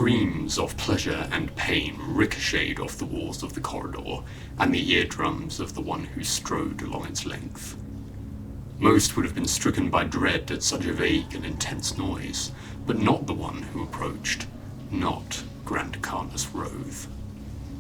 Screams of pleasure and pain ricocheted off the walls of the corridor and the eardrums of the one who strode along its length. Most would have been stricken by dread at such a vague and intense noise, but not the one who approached, not Grand Carnus Rove.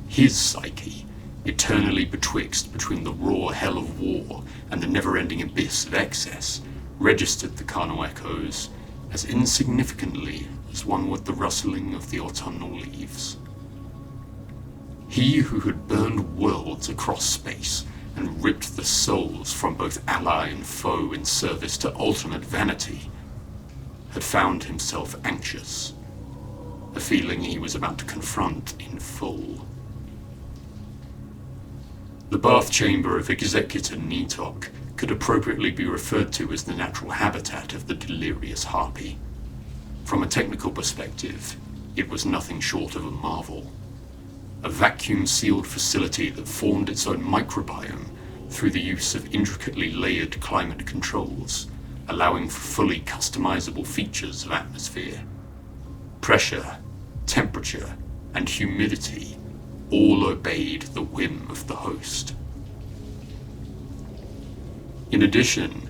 His psyche, eternally between the raw hell of war and the never-ending abyss of excess, registered the carnal echoes as insignificantly as one would the rustling of the autumnal leaves. He who had burned worlds across space and ripped the souls from both ally and foe in service to ultimate vanity, had found himself anxious, a feeling he was about to confront in full. The bath chamber of Executor Nitok could appropriately be referred to as the natural habitat of the delirious Harpie. From a technical perspective, it was nothing short of a marvel. A vacuum-sealed facility that formed its own microbiome through the use of intricately layered climate controls, allowing for fully customizable features of atmosphere. Pressure, temperature, and humidity all obeyed the whim of the host. In addition,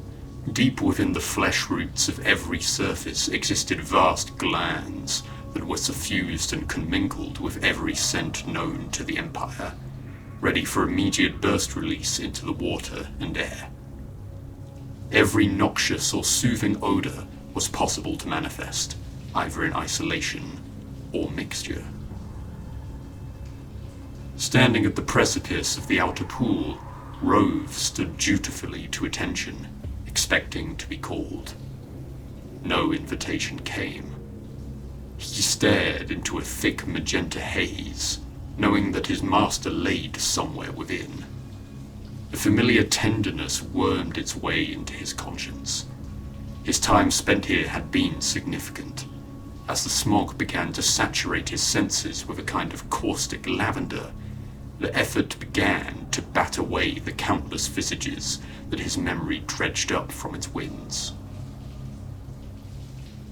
deep within the flesh roots of every surface existed vast glands that were suffused and commingled with every scent known to the Empire, ready for immediate burst release into the water and air. Every noxious or soothing odor was possible to manifest, either in isolation or mixture. Standing at the precipice of the outer pool, Rove stood dutifully to attention, expecting to be called. No invitation came. He stared into a thick magenta haze, knowing that his master laid somewhere within. A familiar tenderness wormed its way into his conscience. His time spent here had been significant. As the smog began to saturate his senses with a kind of caustic lavender, the effort began to bat away the countless visages that his memory dredged up from its winds.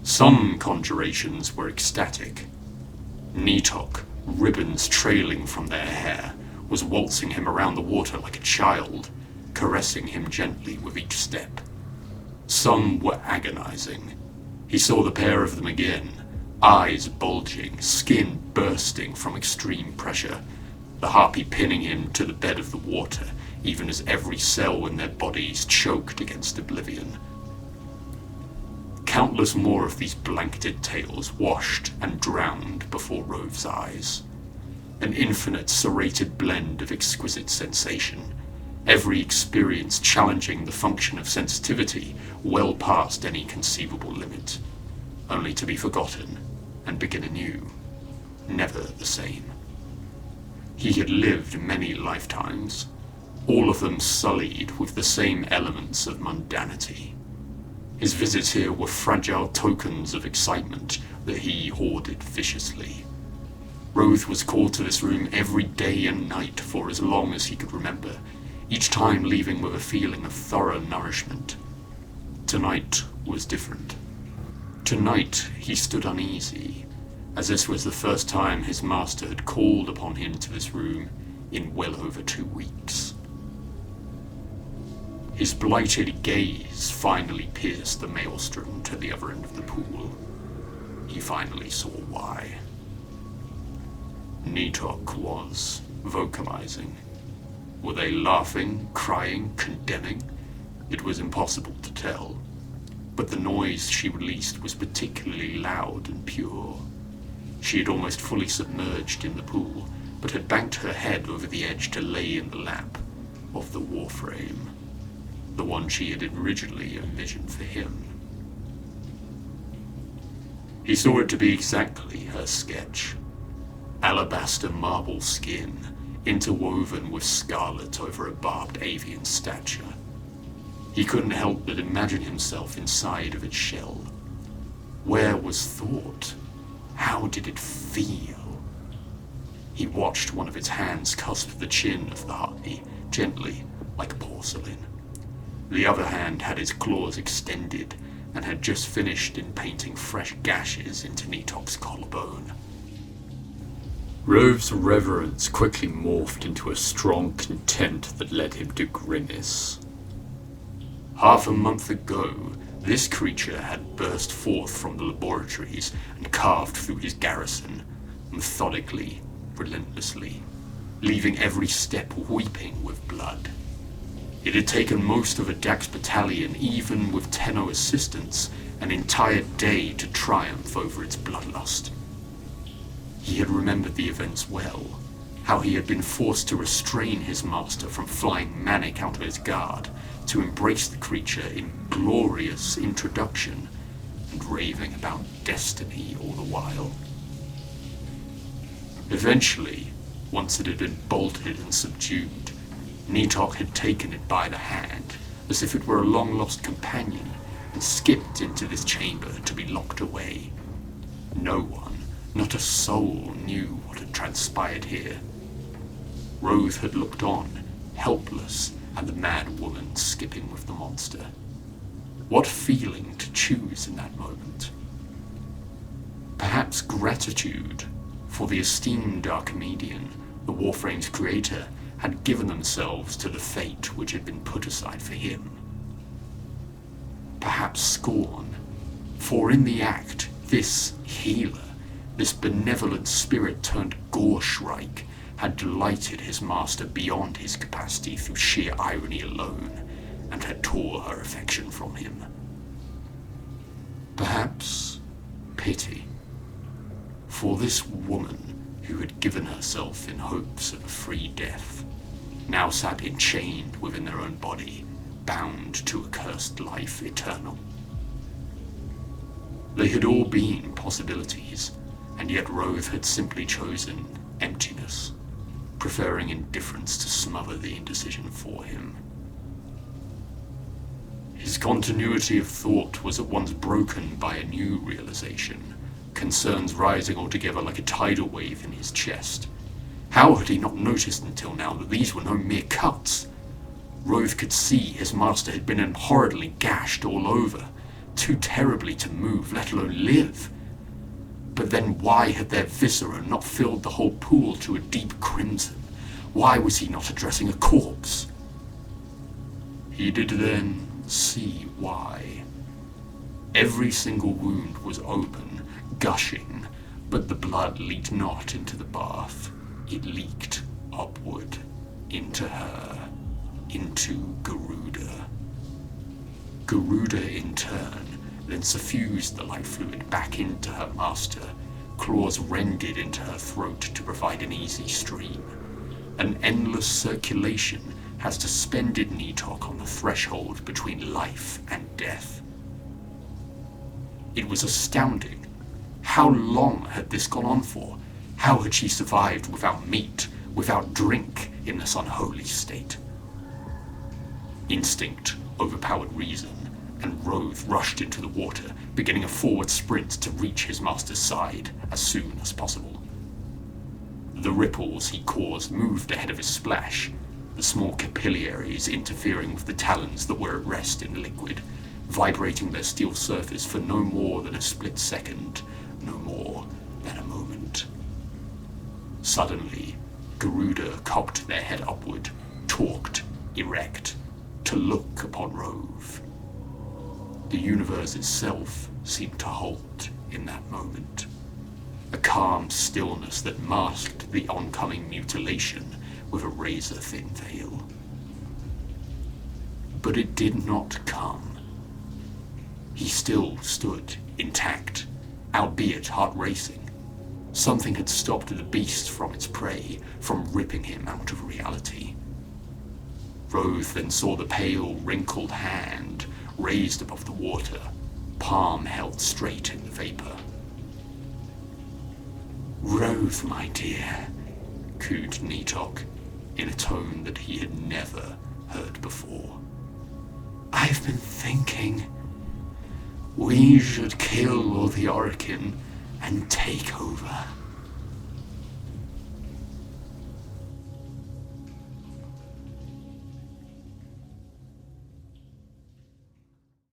Some conjurations were ecstatic. Nitok, ribbons trailing from their hair, was waltzing him around the water like a child, caressing him gently with each step. Some were agonizing. He saw the pair of them again, eyes bulging, skin bursting from extreme pressure, the Harpie pinning him to the bed of the water, even as every cell in their bodies choked against oblivion. Countless more of these blanketed tales washed and drowned before Rove's eyes. An infinite serrated blend of exquisite sensation, every experience challenging the function of sensitivity well past any conceivable limit, only to be forgotten and begin anew, never the same. He had lived many lifetimes, all of them sullied with the same elements of mundanity. His visits here were fragile tokens of excitement that he hoarded viciously. Rove was called to this room every day and night for as long as he could remember, each time leaving with a feeling of thorough nourishment. Tonight was different. Tonight he stood uneasy, as this was the first time his master had called upon him to this room in well over 2 weeks. His blighted gaze finally pierced the maelstrom to the other end of the pool. He finally saw why. Nitok was vocalizing. Were they laughing, crying, condemning? It was impossible to tell. But the noise she released was particularly loud and pure. She had almost fully submerged in the pool, but had banked her head over the edge to lay in the lap of the Warframe, the one she had originally envisioned for him. He saw it to be exactly her sketch. Alabaster marble skin, interwoven with scarlet over a barbed avian stature. He couldn't help but imagine himself inside of its shell. Where was thought? How did it feel? He watched one of its hands cusp the chin of the Harpie, gently, like porcelain. The other hand had its claws extended, and had just finished in painting fresh gashes into Nitok's collarbone. Rove's reverence quickly morphed into a strong contempt that led him to grimace. Half a month ago, this creature had burst forth from the laboratories and carved through his garrison, methodically, relentlessly, leaving every step weeping with blood. It had taken most of a Dax battalion, even with Tenno assistance, an entire day to triumph over its bloodlust. He had remembered the events well, how he had been forced to restrain his master from flying manic out of his guard, to embrace the creature in glorious introduction, and raving about destiny all the while. Eventually, once it had been bolted and subdued, Nitok had taken it by the hand, as if it were a long-lost companion, and skipped into this chamber to be locked away. No one, not a soul, knew what had transpired here. Rove had looked on, helpless, at the mad woman skipping with the monster. What feeling to choose in that moment? Perhaps gratitude for the esteemed Archimedean, the Warframe's creator, had given themselves to the fate which had been put aside for him. Perhaps scorn, for in the act, this healer, this benevolent spirit turned Gorshrike, had delighted his master beyond his capacity through sheer irony alone, and had tore her affection from him. Perhaps pity, for this woman who had given herself in hopes of a free death, now sat enchained within their own body, bound to a cursed life eternal. They had all been possibilities, and yet Rove had simply chosen emptiness, preferring indifference to smother the indecision for him. His continuity of thought was at once broken by a new realization, concerns rising altogether like a tidal wave in his chest. How had he not noticed until now that these were no mere cuts? Rove could see his master had been horridly gashed all over, too terribly to move, let alone live. But then why had their viscera not filled the whole pool to a deep crimson? Why was he not addressing a corpse? He did then see why. Every single wound was open, gushing, but the blood leaked not into the bath. It leaked upward, into her, into Garuda. Garuda, in turn, then suffused the life fluid back into her master, claws rended into her throat to provide an easy stream. An endless circulation has suspended Nitok on the threshold between life and death. It was astounding. How long had this gone on for? How had she survived without meat, without drink, in this unholy state? Instinct overpowered reason, and Rove rushed into the water, beginning a forward sprint to reach his master's side as soon as possible. The ripples he caused moved ahead of his splash, the small capillaries interfering with the talons that were at rest in the liquid, vibrating their steel surface for no more than a split second, no more than a moment. Suddenly, Garuda cocked their head upward, torqued, erect, to look upon Rove. The universe itself seemed to halt in that moment. A calm stillness that masked the oncoming mutilation with a razor-thin veil. But it did not come. He still stood intact, albeit heart-racing. Something had stopped the beast from its prey, from ripping him out of reality. Rove then saw the pale, wrinkled hand raised above the water, palm held straight in the vapor. "Rove, my dear," cooed Nitok, in a tone that he had never heard before. "I've been thinking. We should kill all the Orkin and take over."